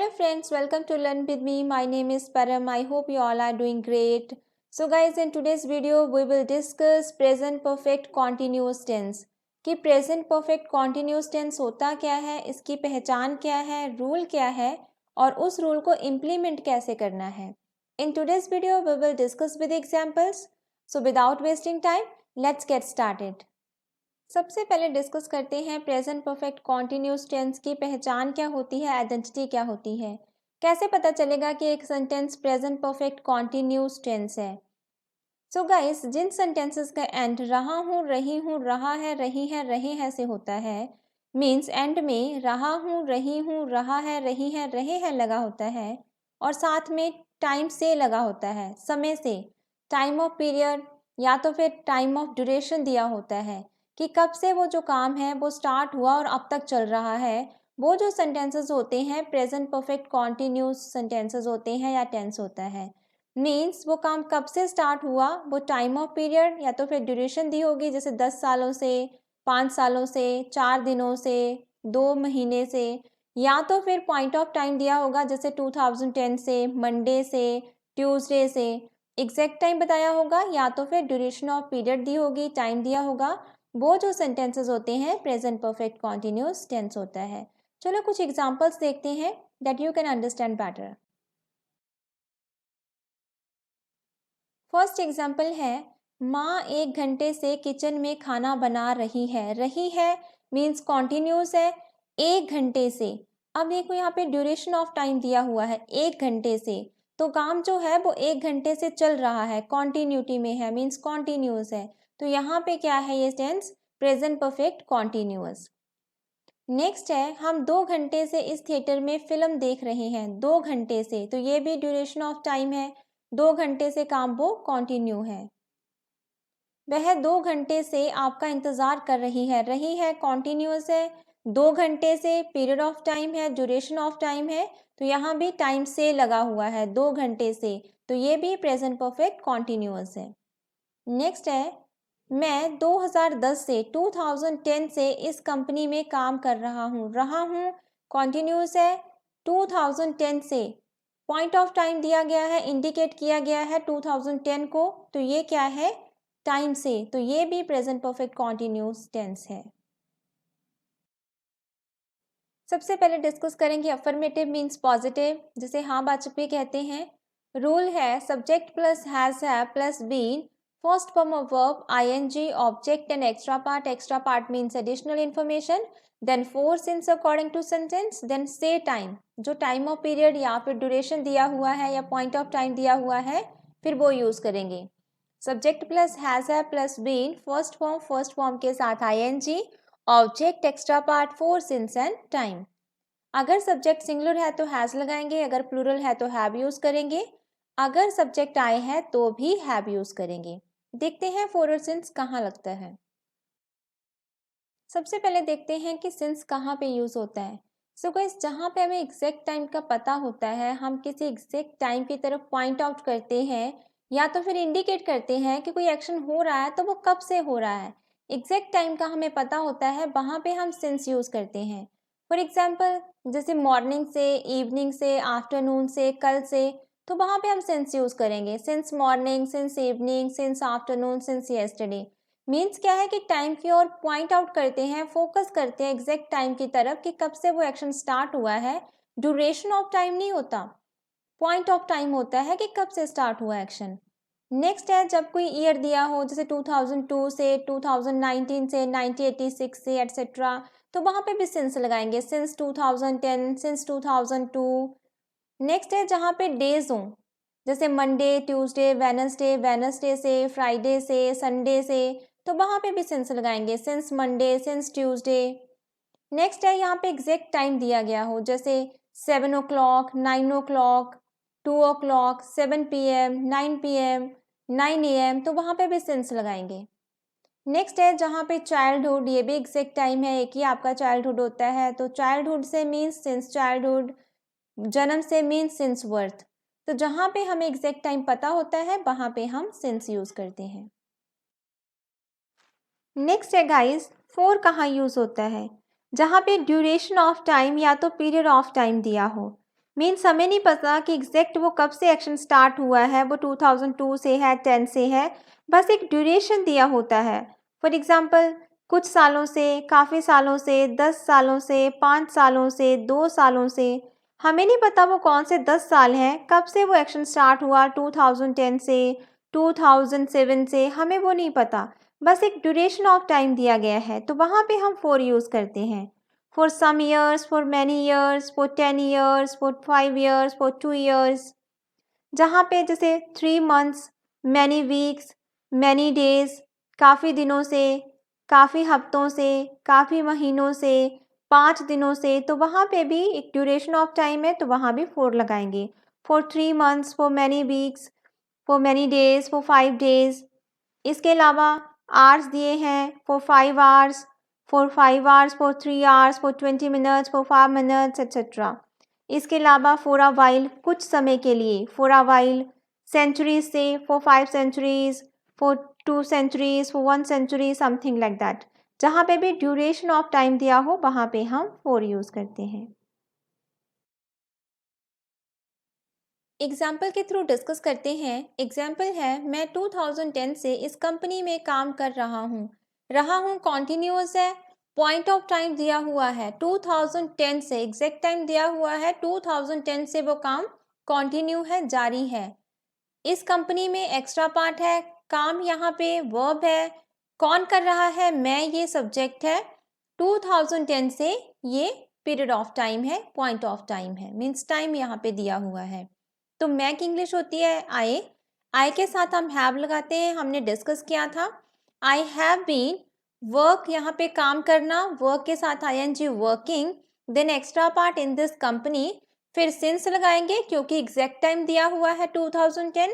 Hello friends, welcome to Learn with me. My name is Param. I hope you all are doing great. So guys, in today's video we will discuss present perfect continuous tense. कि present perfect continuous tense होता क्या है, इसकी पहचान क्या है, rule क्या है और उस रूल को implement कैसे करना है. In today's video we will discuss with examples. So without wasting time, let's get started. सबसे पहले डिस्कस करते हैं प्रेजेंट परफेक्ट कॉन्टिन्यूस टेंस की पहचान क्या होती है, आइडेंटिटी क्या होती है. कैसे पता चलेगा कि एक sentence present perfect continuous tense है. सो गाइस, जिन सेंटेंसेस का एंड रहा हूँ, रही हूँ, रहा है, रही है, रहे हैं से होता है, मीन्स एंड में रहा हूँ, रही हूँ, रहा है, रही है, रहे हैं लगा होता है और साथ में टाइम से लगा होता है, समय से, टाइम ऑफ पीरियड या तो फिर टाइम ऑफ ड्यूरेशन दिया होता है कि कब से वो जो काम है वो स्टार्ट हुआ और अब तक चल रहा है. वो जो सेंटेंसेस होते हैं प्रेजेंट परफेक्ट कॉन्टिन्यूस सेंटेंसेस होते हैं या टेंस होता है. मीन्स वो काम कब से स्टार्ट हुआ, वो टाइम ऑफ पीरियड या तो फिर ड्यूरेशन दी होगी, जैसे 10 सालों से, 5 सालों से, 4 दिनों से, 2 महीने से, या तो फिर पॉइंट ऑफ टाइम दिया होगा जैसे 2010 से, मंडे से, ट्यूसडे से. एग्जैक्ट टाइम बताया होगा या तो फिर ड्यूरेशन ऑफ पीरियड दी होगी, टाइम दिया होगा. वो जो सेंटेंसेस होते हैं प्रेजेंट परफेक्ट कॉन्टिन्यूस टेंस होता है. चलो कुछ एग्जांपल्स देखते हैं that you can understand better. First example है, माँ 1 घंटे से किचन में खाना बना रही है. रही है मीन्स कॉन्टिन्यूस है, 1 घंटे से. अब देखो यहाँ पे ड्यूरेशन ऑफ टाइम दिया हुआ है 1 घंटे से, तो काम जो है वो 1 घंटे से चल रहा है, कॉन्टिन्यूटी में है, मीन्स कॉन्टिन्यूस है. तो यहाँ पे क्या है, ये tense present perfect continuous. Next है, हम 2 घंटे से इस थिएटर में फिल्म देख रहे हैं. 2 घंटे से, तो ये भी ड्यूरेशन ऑफ टाइम है, 2 घंटे से काम वो कॉन्टिन्यू है. वह 2 घंटे से आपका इंतज़ार कर रही है कॉन्टिन्यूस है, 2 घंटे से पीरियड ऑफ टाइम है, ड्यूरेशन ऑफ टाइम है, तो यहाँ भी टाइम से लगा हुआ है 2 घंटे से, तो ये भी प्रेजेंट परफेक्ट कॉन्टिन्यूस है. नेक्स्ट है, मैं 2010 से 2010 से इस कंपनी में काम कर रहा हूँ कॉन्टिन्यूस है, 2010 से, पॉइंट ऑफ टाइम दिया गया है, इंडिकेट किया गया है 2010 को, तो ये क्या है, टाइम से, तो ये भी प्रेजेंट परफेक्ट कॉन्टिन्यूस टेंस है. सबसे पहले डिस्कस करेंगे अफर्मेटिव मीन्स पॉजिटिव, जिसे हाँ बाचपी कहते हैं. रूल है सब्जेक्ट प्लस हैज है plus been, first form of verb ing, object and extra part means additional information, then 4 since according to sentence, then से टाइम, जो टाइम ऑफ पीरियड या फिर ड्यूरेशन दिया हुआ है या पॉइंट ऑफ टाइम दिया हुआ है, फिर वो यूज करेंगे. सब्जेक्ट प्लस हैज है प्लस बीन, फर्स्ट फॉर्म के साथ ing, object extra part 4 since and time. अगर सब्जेक्ट सिंगुलर है तो हैज लगाएंगे, अगर प्लूरल है तो हैव यूज करेंगे, अगर सब्जेक्ट आए है तो भी हैव यूज करेंगे. देखते हैं फॉर और सिंस कहाँ लगता है. सबसे पहले देखते हैं कि सिंस कहाँ पे यूज होता है. सो गाइस, जहाँ पे हमें एग्जैक्ट टाइम का पता होता है, हम किसी एग्जैक्ट टाइम की तरफ पॉइंट आउट करते हैं या तो फिर इंडिकेट करते हैं कि कोई एक्शन हो रहा है, तो वो कब से हो रहा है, एग्जैक्ट टाइम का हमें पता होता है, वहाँ पे हम सिंस यूज करते हैं. फॉर एग्जाम्पल, जैसे मॉर्निंग से, इवनिंग से, आफ्टरनून से, कल से, तो वहाँ पे हम सिंस यूज करेंगे. Since morning, since evening, since afternoon, since yesterday. Means क्या है कि टाइम की ओर पॉइंट आउट करते हैं, फोकस करते हैं एग्जैक्ट टाइम की तरफ कि कब से वो एक्शन स्टार्ट हुआ है. ड्यूरेशन ऑफ टाइम नहीं होता, पॉइंट ऑफ टाइम होता है कि कब से स्टार्ट हुआ एक्शन. नेक्स्ट है, जब कोई ईयर दिया हो जैसे 2002 से, 2019 से, 1986 से एटसेट्रा, तो वहाँ पे भी सिंस लगाएंगे, सिंस 2010, सिंस 2002. नेक्स्ट है, जहाँ पे डेज हों, जैसे मंडे, ट्यूसडे, वेनसडे से, फ्राइडे से, संडे से, तो वहाँ पे भी सिंस लगाएंगे, since Monday, since Tuesday. Next है, यहाँ पे एग्जैक्ट टाइम दिया गया हो, जैसे 7 o'clock, 9 o'clock, 2 o'clock, 7 PM, 9 PM, 9 AM, तो वहाँ पे भी सिंस लगाएंगे. नेक्स्ट है, जहाँ पे चाइल्डहुड, ये भी एग्जैक्ट टाइम है, एक ही आपका चाइल्डहुड होता है, तो चाइल्डहुड से मीन्स सिंस चाइल्डहुड, जन्म से मीन्स सिंस बर्थ. तो जहाँ पे हमें एग्जैक्ट टाइम पता होता है वहाँ पे हम सिंस यूज करते हैं. नेक्स्ट है गाइस, फॉर कहाँ यूज होता है, जहाँ पे ड्यूरेशन ऑफ टाइम या तो पीरियड ऑफ टाइम दिया हो. मीन्स हमें नहीं पता कि एग्जैक्ट वो कब से एक्शन स्टार्ट हुआ है, वो 2002 से है, 10 से है, बस एक ड्यूरेशन दिया होता है। फॉर एग्जांपल कुछ सालों से, काफ़ी सालों से, 10 सालों से, 5 सालों से, 2 सालों से, हमें नहीं पता वो कौन से 10 साल हैं, कब से वो एक्शन स्टार्ट हुआ, 2010 से, 2007 से, हमें वो नहीं पता, बस एक ड्यूरेशन ऑफ टाइम दिया गया है, तो वहाँ पे हम फॉर यूज़ करते हैं। For some years, for many years, for 10 years, for 5 years, for 2 years, जहाँ पे जैसे 3 months, many weeks, many days, काफ़ी दिनों से, काफ़ी हफ्तों से, काफ़ी महीनों से, 5 दिनों से, तो वहाँ पे भी एक ड्यूरेशन ऑफ टाइम है, तो वहाँ भी for लगाएंगे। For 3 months, for many weeks, for many days, for 5 days। इसके अलावा आवर्स दिए हैं, for 5 hours, for 5 hours, for 3 hours, for 20 minutes, for 5 minutes, etc। इसके अलावा for a while, कुछ समय के लिए, for a while, centuries से, for 5 centuries, for 2 centuries, for 1 century, something like that। जहाँ पे भी ड्यूरेशन ऑफ टाइम दिया हो वहाँ पे हम for यूज़ करते हैं। एग्जाम्पल के थ्रू डिस्कस करते हैं। एग्जाम्पल है, मैं 2010 से इस कंपनी में काम कर रहा हूँ कॉन्टिन्यूस है, पॉइंट ऑफ टाइम दिया हुआ है 2010 से, एग्जैक्ट टाइम दिया हुआ है 2010 से वो काम कॉन्टिन्यू है, जारी है। इस कंपनी में एक्स्ट्रा पार्ट है, काम यहाँ पे वर्ब है, कौन कर रहा है, मैं, ये सब्जेक्ट है, 2010 से ये पीरियड ऑफ टाइम है, पॉइंट ऑफ टाइम है, मीन्स टाइम यहाँ पे दिया हुआ है। तो मैं की इंग्लिश होती है आई के साथ हम हैव लगाते हैं, हमने डिस्कस किया था। आई हैव बीन, वर्क यहाँ पे काम करना, वर्क के साथ ing working, then extra part in this company, फिर सिंस लगाएंगे क्योंकि एग्जैक्ट टाइम दिया हुआ है 2010,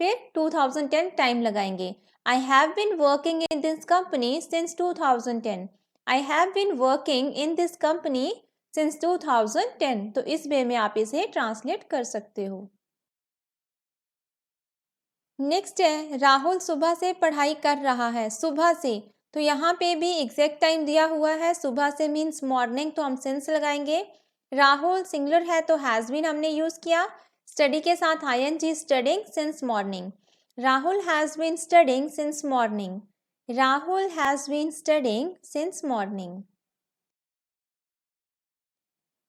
फिर 2010 टाइम लगाएंगे। I have been working in this company since 2010, I have been working in this company since 2010। तो इस वे में आप इसे ट्रांसलेट कर सकते हो। नेक्स्ट है, राहुल सुबह से पढ़ाई कर रहा है, सुबह से, तो यहाँ पे भी एग्जैक्ट टाइम दिया हुआ है, सुबह से मीन्स मॉर्निंग, तो हम सिंस लगाएंगे। राहुल सिंगुलर है तो हैज़ बीन हमने यूज़ किया, स्टडी के साथ ing studying since morning, Rahul has been studying since morning, Rahul has been studying since morning.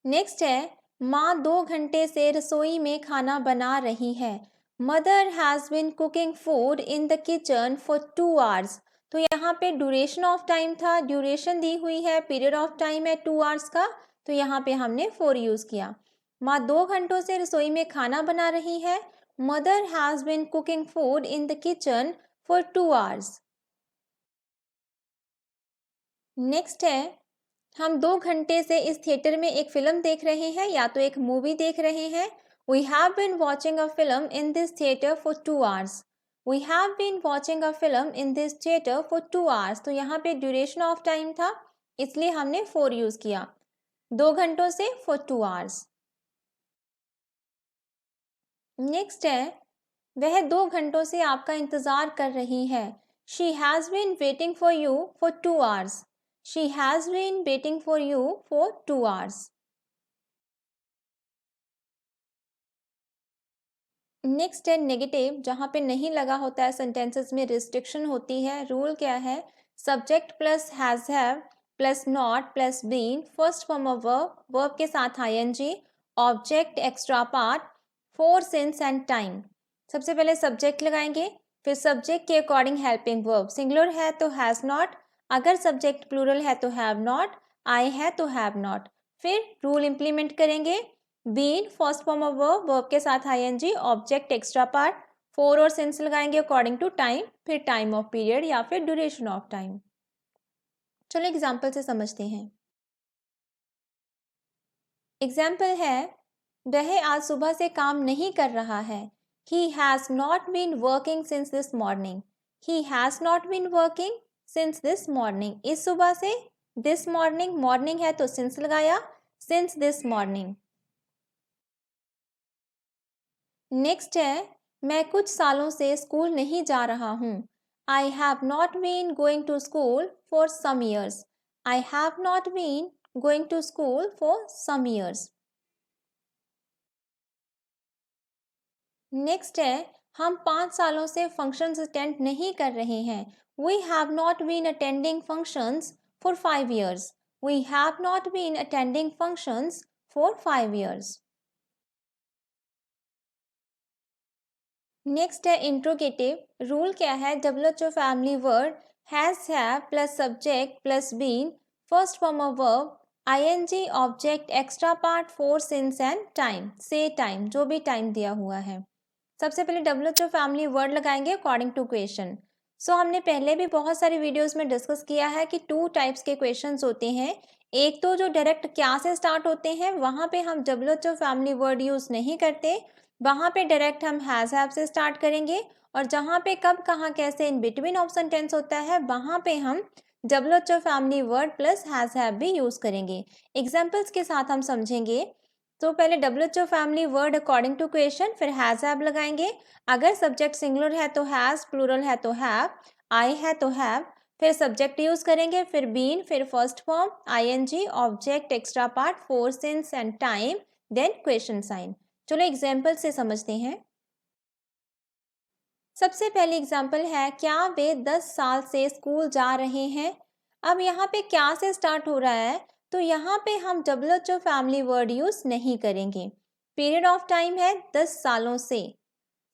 Next है, माँ 2 घंटे से रसोई में खाना बना रही है, mother has been cooking food in the kitchen for 2 hours। तो यहाँ पे ड्यूरेशन ऑफ टाइम था, ड्यूरेशन दी हुई है, पीरियड ऑफ टाइम है 2 hours का, तो यहाँ पे हमने फॉर यूज़ किया। माँ 2 घंटों से रसोई में खाना बना रही है, mother has been cooking food in the kitchen for 2 hours। Next है, हम 2 घंटे से इस थिएटर में एक फिल्म देख रहे हैं या तो एक मूवी देख रहे हैं। We have been watching a film in this theatre for 2 hours। We have been watching a film in this theatre for 2 hours। तो यहाँ पे ड्यूरेशन ऑफ टाइम था, इसलिए हमने फॉर यूज़ किया, 2 घंटों से फॉर 2 hours। नेक्स्ट है, वह 2 घंटों से आपका इंतज़ार कर रही है, she has been waiting for you for 2 hours। She has been waiting for you for 2 hours। Next है नेगेटिव, जहाँ पे नहीं लगा होता है, सेंटेंसेस में रिस्ट्रिक्शन होती है। रूल क्या है, subject plus has have plus not plus been, first form of verb, verb के साथ ing, object extra part, for since and time. सबसे पहले सब्जेक्ट लगाएंगे, फिर सब्जेक्ट के अकॉर्डिंग हेल्पिंग वर्ब, सिंगुलर है तो हैज़ नॉट, अगर सब्जेक्ट प्लूरल है तो हैव नॉट, आई है तो हैव नॉट। फिर रूल इम्प्लीमेंट करेंगे, been first form of verb, verb के साथ ing, object extra part, for और सिंस लगाएंगे अकॉर्डिंग टू टाइम, फिर टाइम ऑफ पीरियड या फिर ड्यूरेशन ऑफ टाइम। चलो एग्जाम्पल से समझते हैं। एग्जाम्पल है, वह आज सुबह से काम नहीं कर रहा है, he has not been working since this morning. He has not been working since this morning, इस सुबह से, दिस मॉर्निंग, मॉर्निंग है तो सिंस लगाया, सिंस दिस मॉर्निंग। नेक्स्ट है, मैं कुछ सालों से स्कूल नहीं जा रहा हूँ, I have not been going to school for some years. I have not been going to school for some years. Next है, हम 5 सालों से फंक्शंस अटेंड नहीं कर रहे हैं। We have not been attending functions for 5 years. We have not been attending functions for 5 years. Next है interrogative. Rule क्या है, WHO family word has, have plus subject plus been, first form of verb, ING object extra part, for since and time, से time, जो भी time दिया हुआ है। सबसे पहले WHO फैमिली वर्ड लगाएंगे अकॉर्डिंग टू क्वेश्चन। सो हमने पहले भी बहुत सारी वीडियोस में डिस्कस किया है कि 2 टाइप्स के क्वेश्चंस होते हैं। एक तो जो डायरेक्ट क्या से स्टार्ट होते हैं, वहाँ पे हम WHO फैमिली वर्ड यूज़ नहीं करते, वहाँ पे डायरेक्ट हम हैज़, हैव से स्टार्ट करेंगे। और जहाँ पे कब, कहाँ, कैसे, इन बिटवीन ऑप्शन टेंस होता है, वहाँ पे हम WHO family word plus has, have भी यूज़ करेंगे। एग्जाम्पल्स के साथ हम समझेंगे। तो पहले WHO family word according to question, फिर हैज़, हैव लगाएंगे। अगर सब्जेक्ट सिंगुलर है तो हैज़, प्लूरल है तो हैव, आई है तो हैव, फिर सब्जेक्ट यूज करेंगे, फिर बीन, फिर first form, ING object extra part, for since and time, then question sign. चलो एग्जाम्पल से समझते हैं। सबसे पहले एग्जाम्पल है, क्या वे 10 साल से स्कूल जा रहे हैं। अब यहाँ पे क्या से स्टार्ट हो रहा है, तो यहाँ पे हम WHO फैमिली वर्ड यूज नहीं करेंगे। पीरियड ऑफ टाइम है 10 सालों से,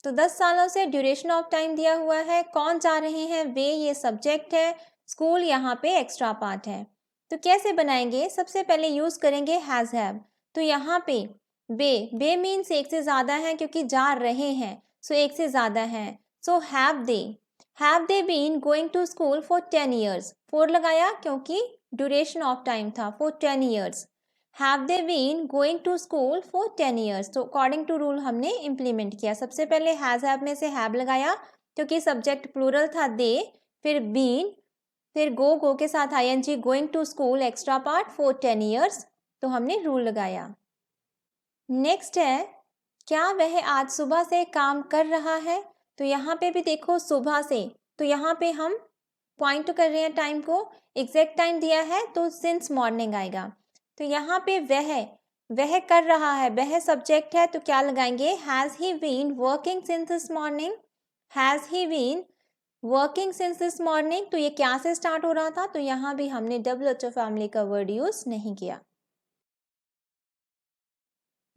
तो 10 सालों से ड्यूरेशन ऑफ टाइम दिया हुआ है। कौन जा रहे हैं, वे, ये सब्जेक्ट है, स्कूल यहाँ पे एक्स्ट्रा पार्ट है। तो कैसे बनाएंगे, सबसे पहले यूज करेंगे हैज, हैव। तो यहाँ पे वे मीन्स एक से ज़्यादा है, क्योंकि जा रहे हैं, सो एक से ज़्यादा है। So have they been going to school for 10 years। 4 लगाया क्योंकि ड्यूरेशन ऑफ टाइम था, for 10 years। Have they been going to school for 10 years। तो अकॉर्डिंग टू रूल हमने इम्प्लीमेंट किया। सबसे पहले हैज़, हैव में से हैव लगाया क्योंकि सब्जेक्ट प्लूरल था दे, फिर बीन, फिर गो के साथ ING going to school extra part, for 10 years, तो हमने रूल लगाया। नेक्स्ट है, क्या वह आज सुबह से काम कर रहा है। तो यहाँ पे भी देखो सुबह से, तो यहाँ पे हम पॉइंट कर रहे हैं टाइम को, एग्जैक्ट टाइम दिया है तो सिंस मॉर्निंग आएगा। तो यहाँ पे वह कर रहा है, वह सब्जेक्ट है, तो क्या लगाएंगे, has he been working since this morning. Has he been working since this morning, तो ये क्या से स्टार्ट हो रहा था, तो यहाँ भी हमने WHO फैमिली का वर्ड यूज नहीं किया।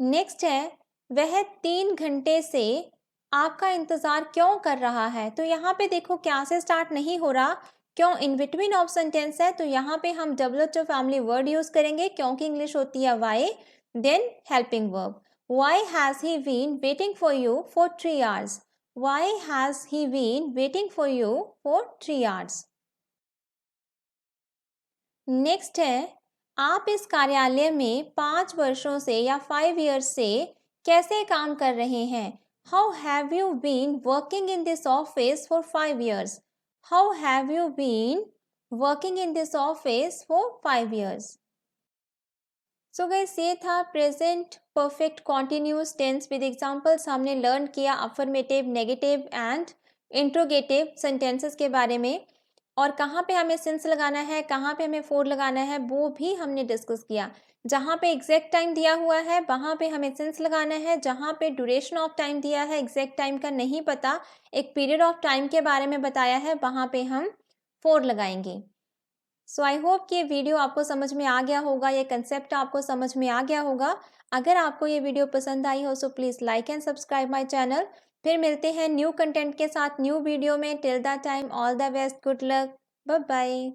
नेक्स्ट है, वह 3 घंटे से आपका इंतज़ार क्यों कर रहा है। तो यहाँ पे देखो क्या से स्टार्ट नहीं हो रहा, क्यों इन बिटवीन ऑप्शन टेंस है, तो यहाँ पे हम WHO फैमिली वर्ड यूज़ करेंगे क्योंकि इंग्लिश होती है why, then helping verb. Why has he been waiting for you for 3 hours। Why has he been waiting for you for 3 hours। Next है, आप इस कार्यालय में 5 वर्षों से या 5 years से कैसे काम कर रहे हैं। How have you been working in this office for 5 years। How have you been working in this office for 5 years। So guys, ये था present perfect continuous tense with examples. हमने लर्न किया affirmative, negative and interrogative sentences के बारे में, और कहाँ पे हमें सिंस लगाना है, कहाँ पे हमें फोर लगाना है, वो भी हमने डिस्कस किया। जहाँ पे एग्जैक्ट टाइम दिया हुआ है वहाँ पे हमें सिंस लगाना है, जहाँ पे ड्यूरेशन ऑफ टाइम दिया है, एग्जैक्ट टाइम का नहीं पता, एक पीरियड ऑफ टाइम के बारे में बताया है, वहाँ पे हम फोर लगाएंगे। सो आई होप कि ये वीडियो आपको समझ में आ गया होगा, ये कंसेप्ट आपको समझ में आ गया होगा। अगर आपको ये वीडियो पसंद आई हो so please like and subscribe my channel. फिर मिलते हैं न्यू कंटेंट के साथ न्यू वीडियो में। Till that time all the best, good luck, bye bye.